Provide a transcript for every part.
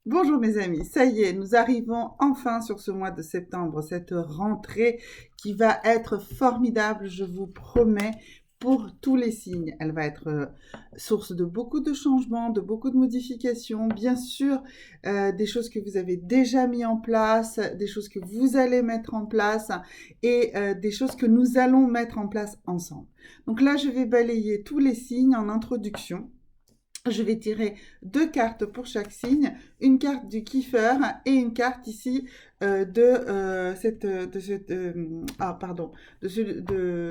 Bonjour mes amis, ça y est, nous arrivons enfin sur ce mois de septembre, cette rentrée qui va être formidable, je vous promets, pour tous les signes. Elle va être source de beaucoup de changements, de beaucoup de modifications, bien sûr, des choses que vous avez déjà mis en place, des choses que vous allez mettre en place et des choses que nous allons mettre en place ensemble. Donc là, je vais balayer tous les signes en introduction. Je vais tirer deux cartes pour chaque signe, une carte du kiffeur et une carte ici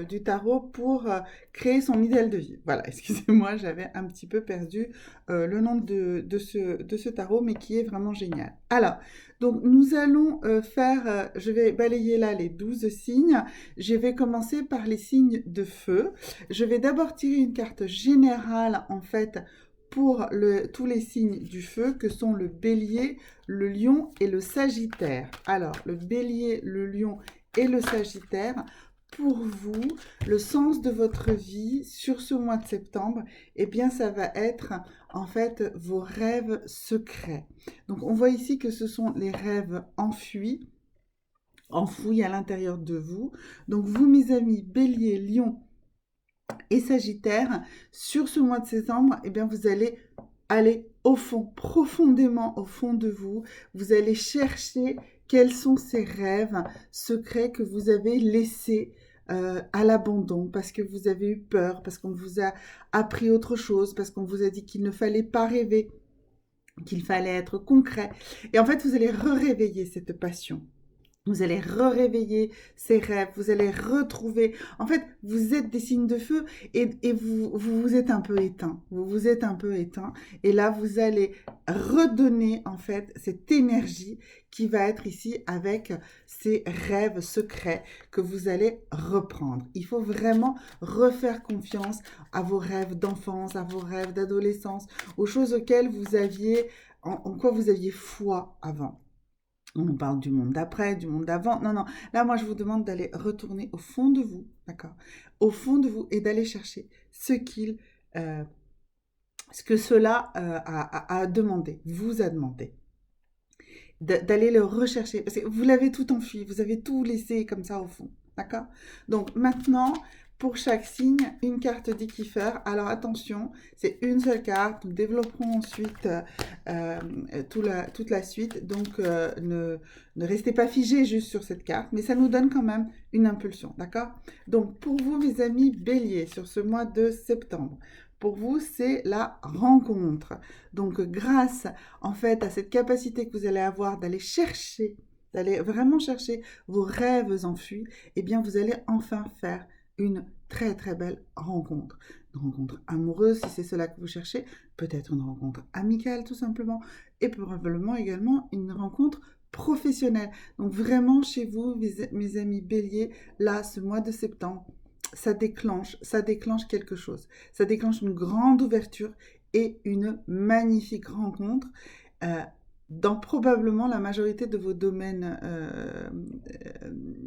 du tarot pour créer son idéal de vie. Voilà, excusez-moi, j'avais un petit peu perdu le nom de ce tarot, mais qui est vraiment génial. Alors, donc nous allons je vais balayer là les 12 signes. Je vais commencer par les signes de feu. Je vais d'abord tirer une carte générale en fait pour tous les signes du feu que sont le bélier, le lion et le sagittaire. Alors, le bélier, le lion et le sagittaire, pour vous, le sens de votre vie sur ce mois de septembre, eh bien, ça va être en fait vos rêves secrets. Donc, on voit ici que ce sont les rêves enfouis à l'intérieur de vous. Donc, vous, mes amis, bélier, lion et sagittaire, sur ce mois de septembre, eh bien, vous allez aller au fond, profondément au fond de vous. Vous allez chercher quels sont ces rêves secrets que vous avez laissés à l'abandon parce que vous avez eu peur, parce qu'on vous a appris autre chose, parce qu'on vous a dit qu'il ne fallait pas rêver, qu'il fallait être concret. Et en fait, vous allez réveiller cette passion. Vous allez réveiller ces rêves, vous allez retrouver. En fait, vous êtes des signes de feu et vous êtes un peu éteint. Vous vous êtes un peu éteint. Et là, vous allez redonner, en fait, cette énergie qui va être ici avec ces rêves secrets que vous allez reprendre. Il faut vraiment refaire confiance à vos rêves d'enfance, à vos rêves d'adolescence, aux choses auxquelles vous aviez, en quoi vous aviez foi avant. On parle du monde d'après, du monde d'avant. Non, non. Là, moi, je vous demande d'aller retourner au fond de vous, d'accord? Au fond de vous et d'aller chercher euh, ce que cela a demandé, vous a demandé. D'aller le rechercher. Parce que vous l'avez tout enfui, vous avez tout laissé comme ça au fond, d'accord? Donc maintenant, pour chaque signe, une carte dit kiffer. Alors attention, c'est une seule carte. Nous développerons ensuite toute la suite. Donc ne restez pas figés juste sur cette carte, mais ça nous donne quand même une impulsion, d'accord? Donc pour vous, mes amis béliers, sur ce mois de septembre, pour vous, c'est la rencontre. Donc grâce en fait à cette capacité que vous allez avoir d'aller chercher, d'aller vraiment chercher vos rêves enfuis, eh bien vous allez enfin faire une très très belle rencontre. Une rencontre amoureuse si c'est cela que vous cherchez, peut-être une rencontre amicale tout simplement, et probablement également une rencontre professionnelle. Donc vraiment chez vous, mes amis béliers, là, ce mois de septembre, ça déclenche quelque chose. Ça déclenche une grande ouverture et une magnifique rencontre euh, dans probablement la majorité de vos domaines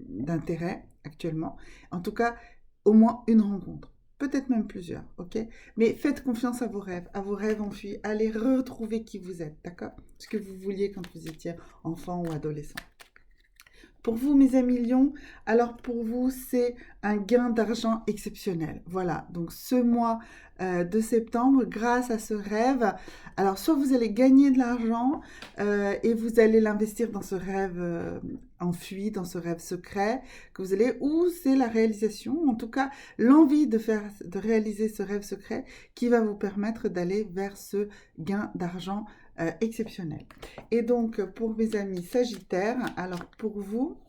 d'intérêt actuellement. En tout cas, au moins une rencontre. Peut-être même plusieurs, ok? Mais faites confiance à vos rêves enfuis. Allez retrouver qui vous êtes, d'accord? Ce que vous vouliez quand vous étiez enfant ou adolescent. Pour vous, mes amis lions, alors pour vous, c'est un gain d'argent exceptionnel. Voilà, donc ce mois de septembre, grâce à ce rêve, alors soit vous allez gagner de l'argent et vous allez l'investir dans ce rêve enfui, dans ce rêve secret que vous allez, ou c'est la réalisation, en tout cas l'envie de réaliser ce rêve secret qui va vous permettre d'aller vers ce gain d'argent exceptionnel. Et donc, pour mes amis Sagittaires, alors pour vous,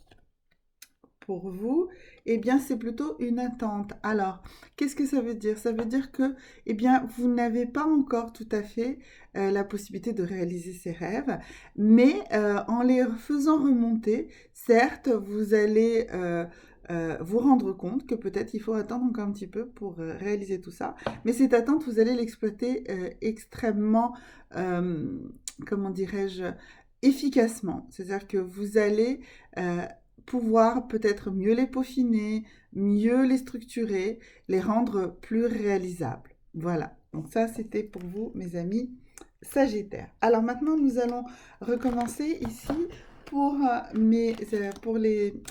eh bien, c'est plutôt une attente. Alors, qu'est-ce que ça veut dire? Ça veut dire que, eh bien, vous n'avez pas encore tout à fait la possibilité de réaliser ces rêves, mais en les faisant remonter, certes, vous allez vous rendre compte que peut-être il faut attendre encore un petit peu pour réaliser tout ça, mais cette attente, vous allez l'exploiter extrêmement, euh, comment dirais-je, efficacement. C'est-à-dire que vous allez pouvoir peut-être mieux les peaufiner, mieux les structurer, les rendre plus réalisables. Voilà. Donc ça, c'était pour vous, mes amis Sagittaire. Alors maintenant, nous allons recommencer ici pour les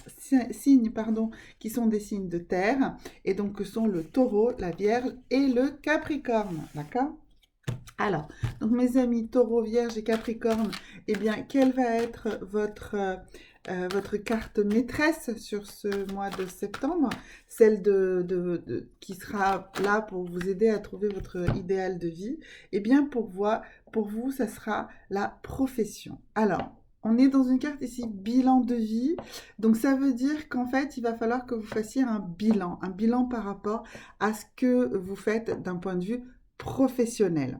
signes pardon, qui sont des signes de terre, et donc que sont le taureau, la vierge et le capricorne. D'accord? Alors, donc mes amis taureau, vierge et capricorne, eh bien, quelle va être votre carte maîtresse sur ce mois de septembre? Celle qui sera là pour vous aider à trouver votre idéal de vie. Eh bien, pour vous, ça sera la profession. Alors, on est dans une carte ici, bilan de vie. Donc, ça veut dire qu'en fait, il va falloir que vous fassiez un bilan par rapport à ce que vous faites d'un point de vue professionnel.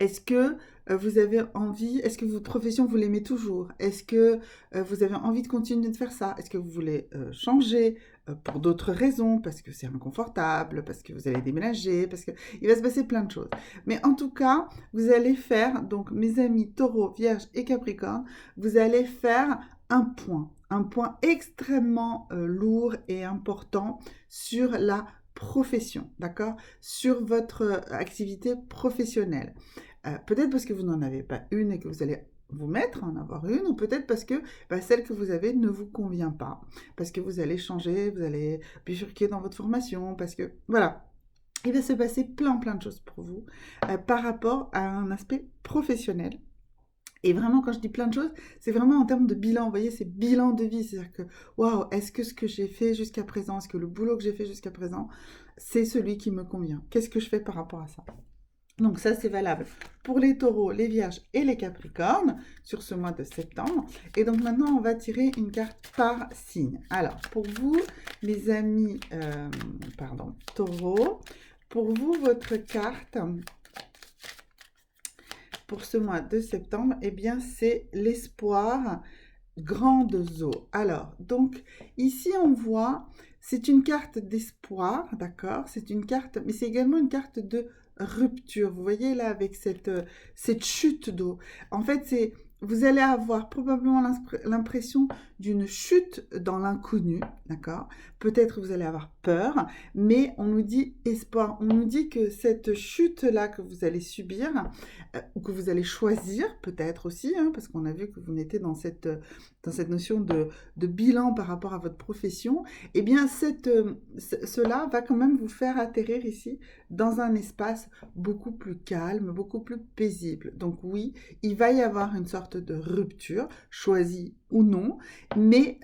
Est-ce que vous avez envie, est-ce que votre profession, vous l'aimez toujours? Est-ce que vous avez envie de continuer de faire ça? Est-ce que vous voulez changer pour d'autres raisons? Parce que c'est inconfortable, parce que vous allez déménager, parce qu'il va se passer plein de choses. Mais en tout cas, vous allez faire, donc mes amis taureau, vierge et capricorne, vous allez faire un point extrêmement lourd et important sur la profession, d'accord? Sur votre activité professionnelle. Peut-être parce que vous n'en avez pas une et que vous allez vous mettre à en avoir une, ou peut-être parce que celle que vous avez ne vous convient pas, parce que vous allez changer, vous allez bifurquer dans votre formation, parce que voilà, il va se passer plein de choses pour vous par rapport à un aspect professionnel. Et vraiment, quand je dis plein de choses, c'est vraiment en termes de bilan. Vous voyez, c'est bilan de vie. C'est-à-dire que, waouh, est-ce que ce que j'ai fait jusqu'à présent, est-ce que le boulot que j'ai fait jusqu'à présent, c'est celui qui me convient? Qu'est-ce que je fais par rapport à ça? Donc ça, c'est valable pour les taureaux, les vierges et les capricornes sur ce mois de septembre. Et donc maintenant, on va tirer une carte par signe. Alors, pour vous, mes amis, taureaux, pour vous, votre carte pour ce mois de septembre, eh bien, c'est l'espoir, grandes eaux. Alors, donc, ici, on voit, c'est une carte d'espoir, d'accord? C'est une carte, mais c'est également une carte de rupture. Vous voyez là, avec cette chute d'eau. En fait, vous allez avoir probablement l'impression d'une chute dans l'inconnu, d'accord? Peut-être vous allez avoir peur, mais on nous dit espoir. On nous dit que cette chute-là que vous allez subir, ou que vous allez choisir peut-être aussi, hein, parce qu'on a vu que vous étiez dans cette notion de bilan par rapport à votre profession, eh bien cela va quand même vous faire atterrir ici dans un espace beaucoup plus calme, beaucoup plus paisible. Donc oui, il va y avoir une sorte de rupture, choisie ou non, mais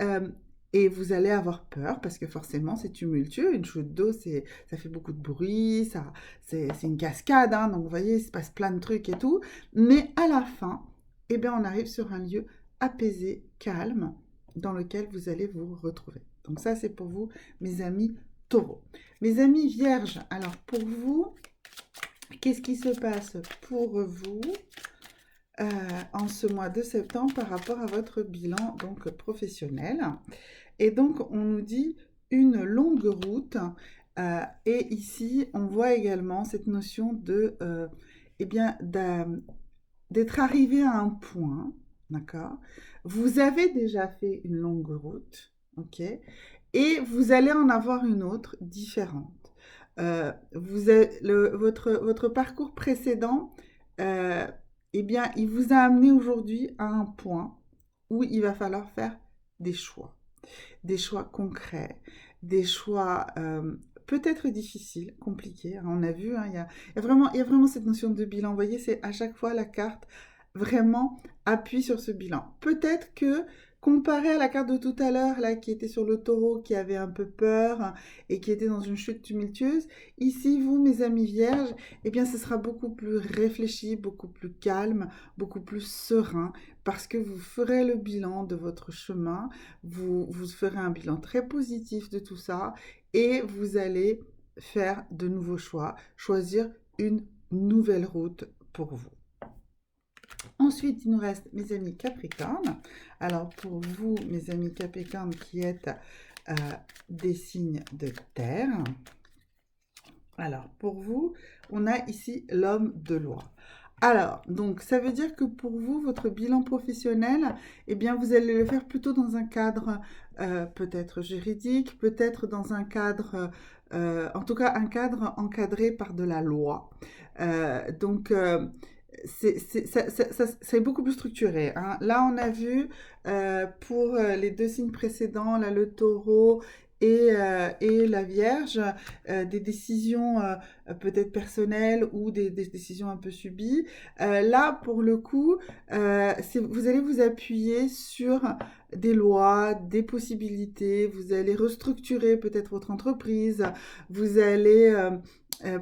et vous allez avoir peur parce que forcément c'est tumultueux. Une chute d'eau, ça fait beaucoup de bruit, c'est une cascade, hein, donc vous voyez, il se passe plein de trucs et tout. Mais à la fin, eh bien, on arrive sur un lieu apaisé, calme, dans lequel vous allez vous retrouver. Donc ça, c'est pour vous, mes amis taureaux. Mes amis vierges, alors pour vous, qu'est-ce qui se passe pour vous en ce mois de septembre par rapport à votre bilan donc professionnel? Et donc, on nous dit une longue route. Et ici, on voit également cette notion eh bien, d'être arrivé à un point, d'accord? Vous avez déjà fait une longue route, ok? Et vous allez en avoir une autre différente. Votre parcours précédent, eh bien, il vous a amené aujourd'hui à un point où il va falloir faire des choix. Des choix concrets, des choix peut-être difficiles, compliqués. Hein, on a vu, hein, il y a vraiment cette notion de bilan. Vous voyez, c'est à chaque fois la carte vraiment appuie sur ce bilan. Peut-être que comparé à la carte de tout à l'heure, là, qui était sur le taureau, qui avait un peu peur et qui était dans une chute tumultueuse, ici, vous, mes amis vierges, eh bien, ce sera beaucoup plus réfléchi, beaucoup plus calme, beaucoup plus serein, parce que vous ferez le bilan de votre chemin, vous ferez un bilan très positif de tout ça, et vous allez faire de nouveaux choix, choisir une nouvelle route pour vous. Ensuite, il nous reste mes amis Capricorne. Alors, pour vous, mes amis Capricorne, qui êtes des signes de terre. Alors, pour vous, on a ici l'homme de loi. Alors, donc, ça veut dire que pour vous, votre bilan professionnel, eh bien, vous allez le faire plutôt dans un cadre peut-être juridique, peut-être dans un cadre, en tout cas, un cadre encadré par de la loi. Donc, c'est beaucoup plus structuré, hein. Là, on a vu pour les deux signes précédents, là, le taureau et la Vierge, des décisions peut-être personnelles ou des décisions un peu subies. Là, pour le coup, vous allez vous appuyer sur des lois, des possibilités, vous allez restructurer peut-être votre entreprise, vous allez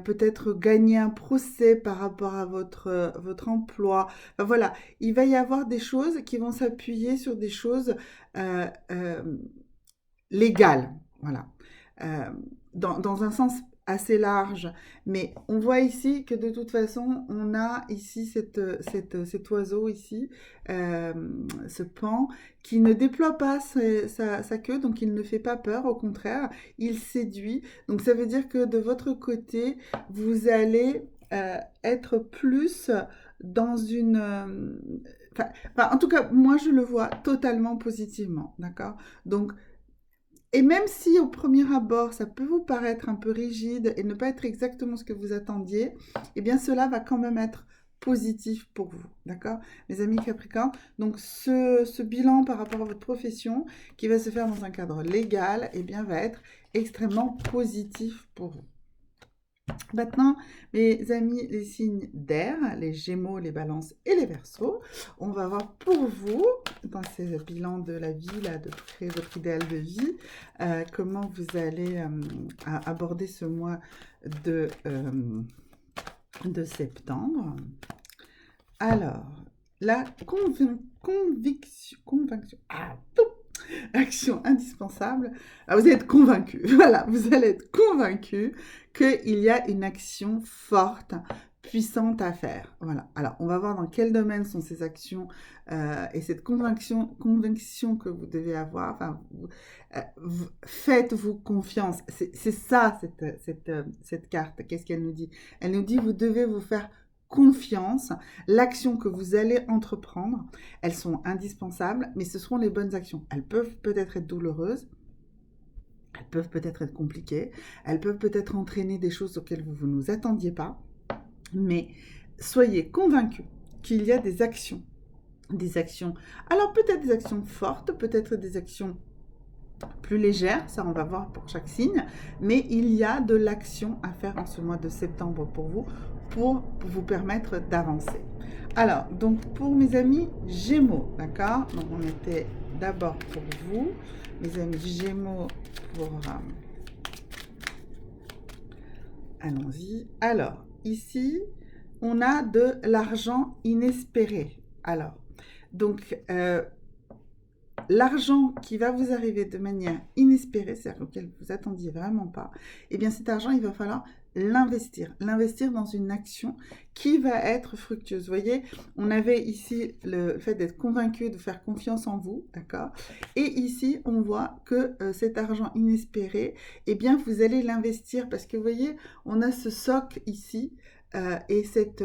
peut-être gagner un procès par rapport à votre emploi. Enfin, voilà, il va y avoir des choses qui vont s'appuyer sur des choses euh, euh, légales. Voilà. Euh, dans un sens assez large. Mais on voit ici que de toute façon, on a ici cet oiseau ici, euh, ce pan, qui ne déploie pas sa queue, donc il ne fait pas peur, au contraire, il séduit. Donc ça veut dire que de votre côté, vous allez être plus dans une... en tout cas, moi, je le vois totalement positivement, d'accord? Donc, et même si au premier abord, ça peut vous paraître un peu rigide et ne pas être exactement ce que vous attendiez, eh bien cela va quand même être positif pour vous, d'accord, mes amis Capricorne. Donc ce bilan par rapport à votre profession qui va se faire dans un cadre légal, eh bien va être extrêmement positif pour vous. Maintenant, mes amis, les signes d'air, les Gémeaux, les Balances et les Verseaux, on va voir pour vous, dans ces bilans de la vie, là, de créer votre idéal de vie, comment vous allez aborder ce mois de, de septembre. Alors, la conviction, action indispensable. Alors, vous allez être convaincu, voilà, vous allez être convaincu qu'il y a une action forte, puissante à faire. Voilà. Alors, on va voir dans quel domaine sont ces actions et cette conviction que vous devez avoir. Enfin, faites-vous confiance. C'est ça, cette carte. Qu'est-ce qu'elle nous dit? Elle nous dit, vous devez vous faire confiance. L'action que vous allez entreprendre, elles sont indispensables, mais ce seront les bonnes actions. Elles peuvent peut-être être douloureuses, elles peuvent peut-être être compliquées, elles peuvent peut-être entraîner des choses auxquelles vous ne vous attendiez pas, mais soyez convaincus qu'il y a des actions. Des actions, alors peut-être des actions fortes, peut-être des actions plus légères, ça on va voir pour chaque signe, mais il y a de l'action à faire en ce mois de septembre pour vous permettre d'avancer. Alors, donc pour mes amis Gémeaux, d'accord? Donc on était d'abord pour vous, mes amis Gémeaux, pour... allons-y. Alors, ici, on a de l'argent inespéré. Alors, donc... l'argent qui va vous arriver de manière inespérée, c'est-à-dire auquel vous ne attendiez vraiment pas, eh bien cet argent, il va falloir l'investir dans une action qui va être fructueuse. Vous voyez, on avait ici le fait d'être convaincu, de faire confiance en vous, d'accord? Et ici, on voit que cet argent inespéré, eh bien vous allez l'investir parce que vous voyez, on a ce socle ici, cette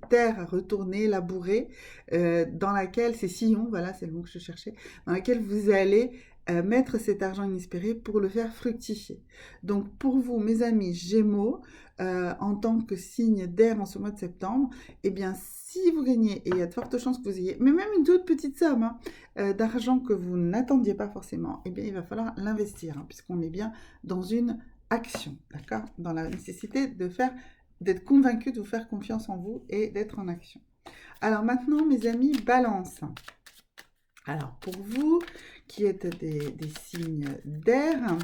terre retournée, labourée, dans laquelle, ces sillons, voilà, c'est le mot que je cherchais, dans laquelle vous allez mettre cet argent inespéré pour le faire fructifier. Donc pour vous, mes amis Gémeaux, en tant que signe d'air en ce mois de septembre, eh bien si vous gagnez, et il y a de fortes chances que vous ayez, mais même une toute petite somme d'argent que vous n'attendiez pas forcément, eh bien il va falloir l'investir, hein, puisqu'on est bien dans une action, d'accord? Dans la nécessité d'être convaincu, de vous faire confiance en vous et d'être en action. Alors maintenant, mes amis, Balance. Alors pour vous, qui êtes des signes d'air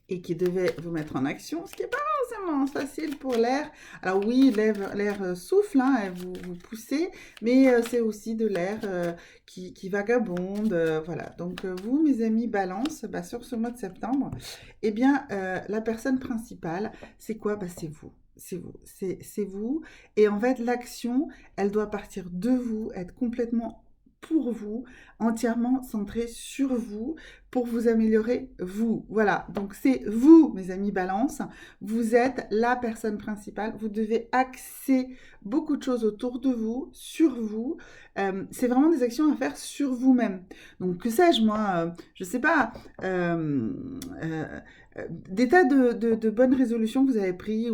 et qui devaient vous mettre en action, ce qui n'est pas forcément facile pour l'air. Alors oui, l'air souffle, hein, vous poussez, mais c'est aussi de l'air qui vagabonde. Voilà, donc vous, mes amis Balance, sur ce mois de septembre, eh bien, la personne principale, c'est quoi? C'est vous. C'est vous. Et en fait, l'action, elle doit partir de vous, être complètement pour vous, entièrement centrée sur vous, pour vous améliorer, vous. Voilà, donc c'est vous, mes amis Balance. Vous êtes la personne principale. Vous devez axer beaucoup de choses autour de vous, sur vous. C'est vraiment des actions à faire sur vous-même. Donc, que sais-je, moi, je sais pas, des tas de bonnes résolutions que vous avez prises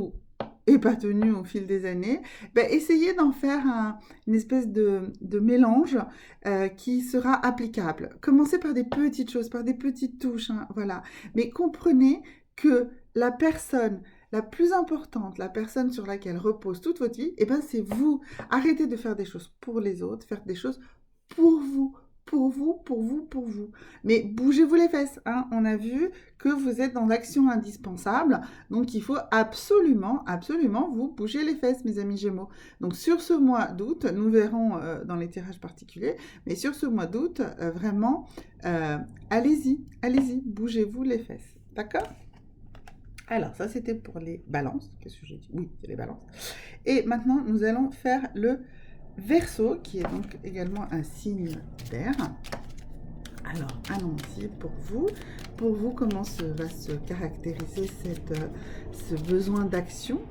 et pas tenues au fil des années, ben, essayez d'en faire une espèce de mélange qui sera applicable. Commencez par des petites choses, par des petites touches, hein, voilà. Mais comprenez que la personne la plus importante, la personne sur laquelle repose toute votre vie, eh ben c'est vous. Arrêtez de faire des choses pour les autres, faire des choses pour vous, pour vous, pour vous, pour vous. Mais bougez-vous les fesses, hein. On a vu que vous êtes dans l'action indispensable, donc il faut absolument, absolument vous bouger les fesses, mes amis Gémeaux. Donc sur ce mois d'août, nous verrons dans les tirages particuliers, mais sur ce mois d'août, vraiment, allez-y, allez-y, bougez-vous les fesses, d'accord ? Alors, ça, c'était pour les balances. Qu'est-ce que j'ai dit ? Oui, c'est les balances. Et maintenant, nous allons faire le Verseau, qui est donc également un signe d'air. Alors, allons-y pour vous. Pour vous, comment va se caractériser ce besoin d'action ?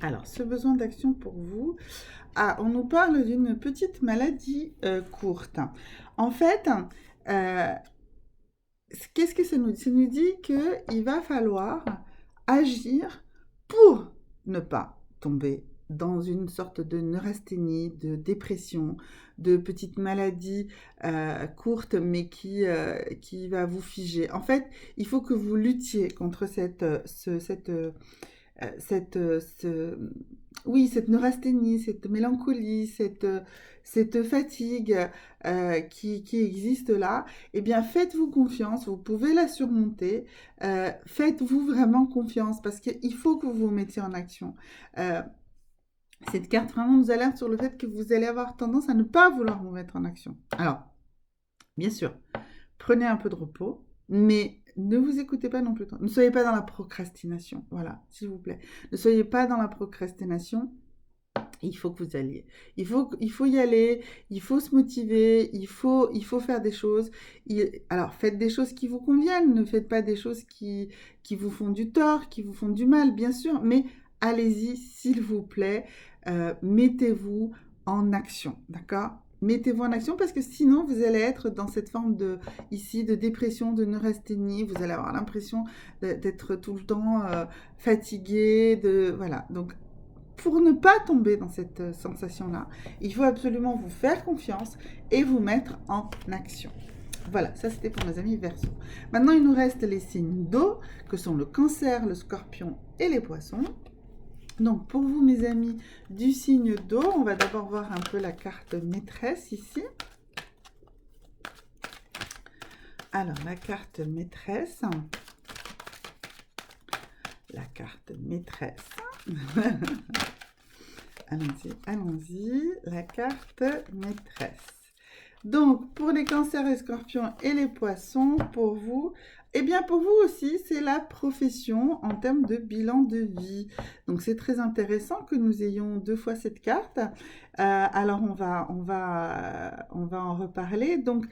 Alors, ce besoin d'action pour vous, on nous parle d'une petite maladie courte. En fait, qu'est-ce que ça nous dit ? Ça nous dit qu'il va falloir agir pour ne pas tomber dans une sorte de neurasthénie, de dépression, de petite maladie courte, mais qui va vous figer. En fait, il faut que vous luttiez contre cette neurasthénie, cette mélancolie, cette fatigue qui existe là. Eh bien, faites-vous confiance, vous pouvez la surmonter. Faites-vous vraiment confiance parce qu'il faut que vous vous mettiez en action. Cette carte vraiment nous alerte sur le fait que vous allez avoir tendance à ne pas vouloir vous mettre en action. Alors, bien sûr, prenez un peu de repos, mais ne vous écoutez pas non plus. Ne soyez pas dans la procrastination. Voilà, s'il vous plaît. Ne soyez pas dans la procrastination. Il faut que vous alliez. Il faut y aller. Il faut se motiver. Il faut faire des choses. Alors, faites des choses qui vous conviennent. Ne faites pas des choses qui vous font du tort, qui vous font du mal, bien sûr. Mais allez-y, s'il vous plaît. Mettez-vous en action. D'accord ? Mettez-vous en action parce que sinon vous allez être dans cette forme de dépression, de neurasthénie. Vous allez avoir l'impression d'être tout le temps fatigué. Voilà. Donc, pour ne pas tomber dans cette sensation-là, il faut absolument vous faire confiance et vous mettre en action. Voilà, ça c'était pour mes amis Verseau. Maintenant, il nous reste les signes d'eau, que sont le Cancer, le Scorpion et les Poissons. Donc, pour vous, mes amis du signe d'eau, on va d'abord voir un peu la carte maîtresse ici. Alors, la carte maîtresse. La carte maîtresse. Allons-y, allons-y. La carte maîtresse. Donc, pour les cancers, les scorpions et les poissons, pour vous, eh bien, pour vous aussi, c'est la profession en termes de bilan de vie. Donc, c'est très intéressant que nous ayons 2 fois cette carte. Alors, on va en reparler. Donc,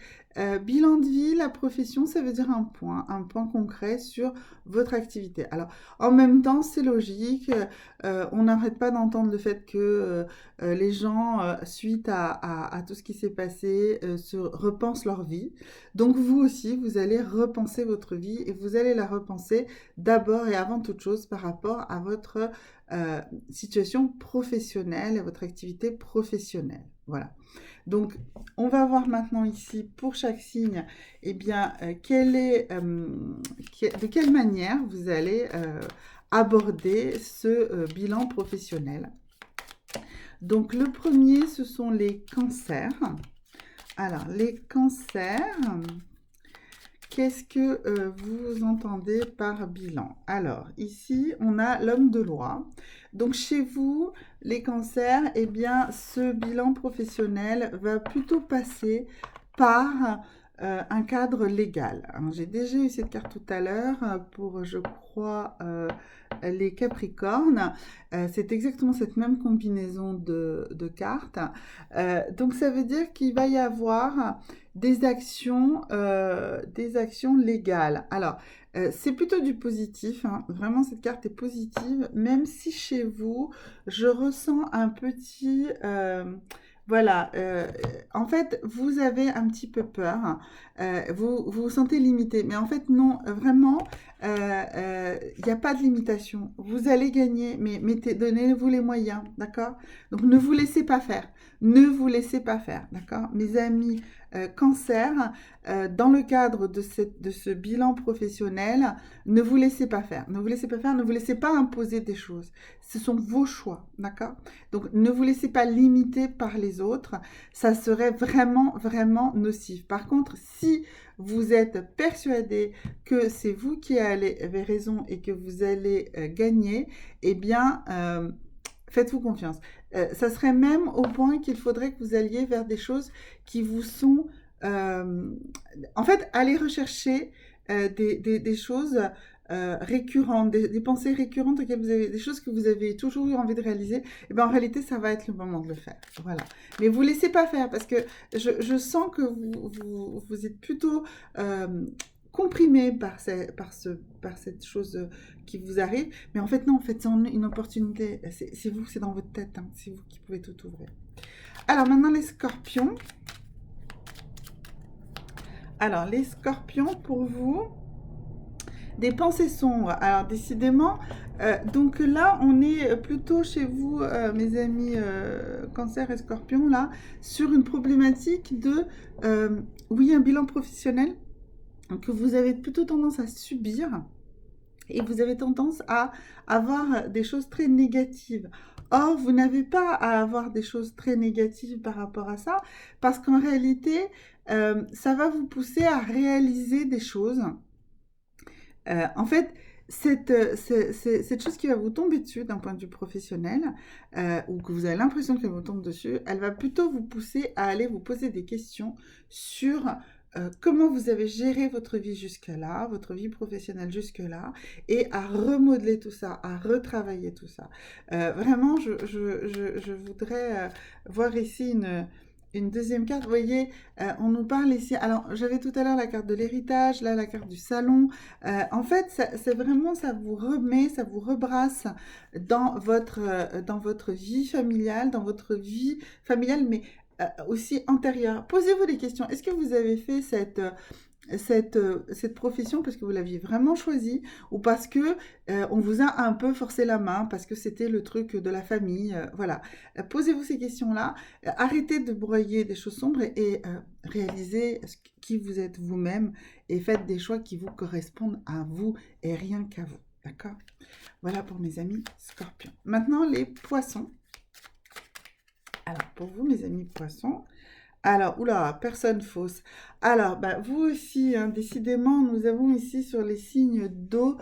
bilan de vie, la profession, ça veut dire un point concret sur votre activité. Alors, en même temps, c'est logique. On n'arrête pas d'entendre le fait que les gens, suite à tout ce qui s'est passé, se repensent leur vie. Donc vous aussi, vous allez repenser votre vie et vous allez la repenser d'abord et avant toute chose par rapport à votre situation professionnelle et votre activité professionnelle. Voilà. Donc, on va voir maintenant ici, pour chaque signe, eh bien, de quelle manière vous allez aborder ce bilan professionnel. Donc, le premier, ce sont les cancers. Alors, les cancers, qu'est-ce que vous entendez par bilan? Alors, ici, on a l'homme de loi. Donc, chez vous, les cancers, eh bien, ce bilan professionnel va plutôt passer par un cadre légal. J'ai déjà eu cette carte tout à l'heure pour, je crois, les Capricornes. C'est exactement cette même combinaison de cartes. Donc, ça veut dire qu'il va y avoir des actions légales. Alors, c'est plutôt du positif, hein. Vraiment, cette carte est positive, même si chez vous, je ressens un petit Voilà, en fait, vous avez un petit peu peur, vous vous sentez limité, mais en fait non, vraiment, il y a pas de limitation. Vous allez gagner, mais donnez-vous les moyens, d'accord? Donc ne vous laissez pas faire, ne vous laissez pas faire, d'accord? Mes amis, Cancer, dans le cadre de ce bilan professionnel, ne vous laissez pas faire, ne vous laissez pas faire, ne vous laissez pas imposer des choses. Ce sont vos choix, d'accord? Donc, ne vous laissez pas limiter par les autres. Ça serait vraiment, vraiment nocif. Par contre, si vous êtes persuadé que c'est vous qui avez raison et que vous allez gagner, eh bien, faites-vous confiance. Ça serait même au point qu'il faudrait que vous alliez vers des choses qui vous sont... en fait, allez rechercher des choses récurrentes, des pensées récurrentes auxquelles vous avez, des choses que vous avez toujours eu envie de réaliser, et ben en réalité, ça va être le moment de le faire. Voilà. Mais vous laissez pas faire parce que je sens que vous êtes plutôt comprimé par cette chose qui vous arrive. Mais en fait, non, en fait, c'est une opportunité. C'est vous, c'est dans votre tête. Hein. C'est vous qui pouvez tout ouvrir. Alors, maintenant, les scorpions. Alors, les scorpions, pour vous, des pensées sombres. Alors, décidément, donc là, on est plutôt chez vous, mes amis Cancer et Scorpion, là, sur une problématique de, oui, un bilan professionnel que vous avez plutôt tendance à subir et vous avez tendance à avoir des choses très négatives. Or, vous n'avez pas à avoir des choses très négatives par rapport à ça, parce qu'en réalité, ça va vous pousser à réaliser des choses. En fait, cette chose qui va vous tomber dessus d'un point de vue professionnel, ou que vous avez l'impression qu'elle vous tombe dessus, elle va plutôt vous pousser à aller vous poser des questions sur comment vous avez géré votre vie jusque-là, votre vie professionnelle jusque-là, et à remodeler tout ça, à retravailler tout ça. Vraiment, je voudrais voir ici une deuxième carte. Vous voyez, on nous parle ici. Alors, j'avais tout à l'heure la carte de l'héritage, là, la carte du salon. En fait, c'est vraiment, ça vous remet, ça vous rebrasse dans votre vie familiale, mais aussi antérieure. Posez-vous des questions. Est-ce que vous avez fait cette profession parce que vous l'aviez vraiment choisie ou parce que on vous a un peu forcé la main, parce que c'était le truc de la famille, voilà. Posez-vous ces questions-là, arrêtez de broyer des choses sombres et réalisez qui vous êtes vous-même et faites des choix qui vous correspondent à vous et rien qu'à vous, d'accord? Voilà pour mes amis Scorpions. Maintenant, les poissons. Alors, pour vous, mes amis poissons, alors, oula, personne fausse. Alors, bah, vous aussi, hein, décidément, nous avons ici sur les signes d'eau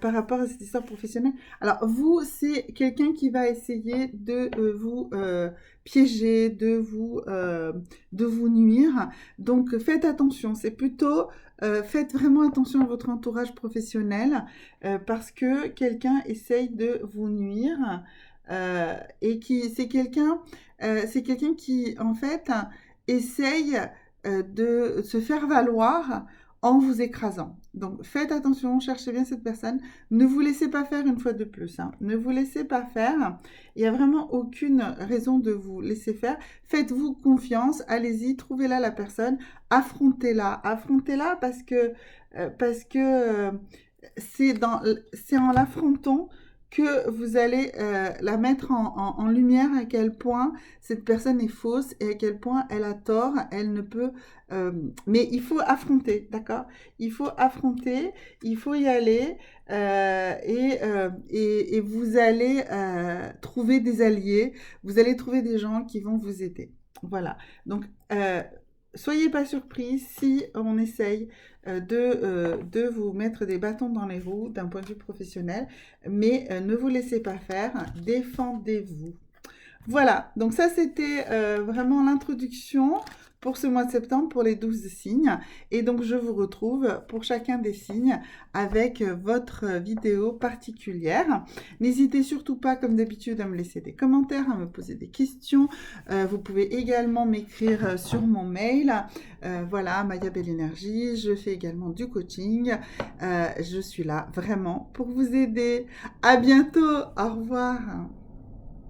par rapport à cette histoire professionnelle. Alors, vous, c'est quelqu'un qui va essayer de vous piéger, de vous nuire. Donc, faites attention. C'est plutôt, faites vraiment attention à votre entourage professionnel parce que quelqu'un essaye de vous nuire et c'est quelqu'un qui, en fait, essaye de se faire valoir en vous écrasant. Donc faites attention, cherchez bien cette personne. Ne vous laissez pas faire une fois de plus. Hein. Ne vous laissez pas faire. Il n'y a vraiment aucune raison de vous laisser faire. Faites-vous confiance. Allez-y, trouvez-la la personne. Affrontez-la. Affrontez-la parce que c'est en l'affrontant que vous allez la mettre en lumière à quel point cette personne est fausse et à quel point elle a tort, elle ne peut... mais il faut affronter, d'accord? Il faut affronter, il faut y aller et vous allez trouver des alliés, vous allez trouver des gens qui vont vous aider. Voilà, donc soyez pas surpris si on essaye de vous mettre des bâtons dans les roues d'un point de vue professionnel, mais ne vous laissez pas faire, défendez-vous. Voilà, donc ça c'était vraiment l'introduction pour ce mois de septembre, pour les 12 signes. Et donc je vous retrouve pour chacun des signes avec votre vidéo particulière. N'hésitez surtout pas, comme d'habitude, à me laisser des commentaires, à me poser des questions. Vous pouvez également m'écrire sur mon mail. Voilà, Maya Belle Énergie. Je fais également du coaching. Je suis là vraiment pour vous aider. À bientôt. Au revoir.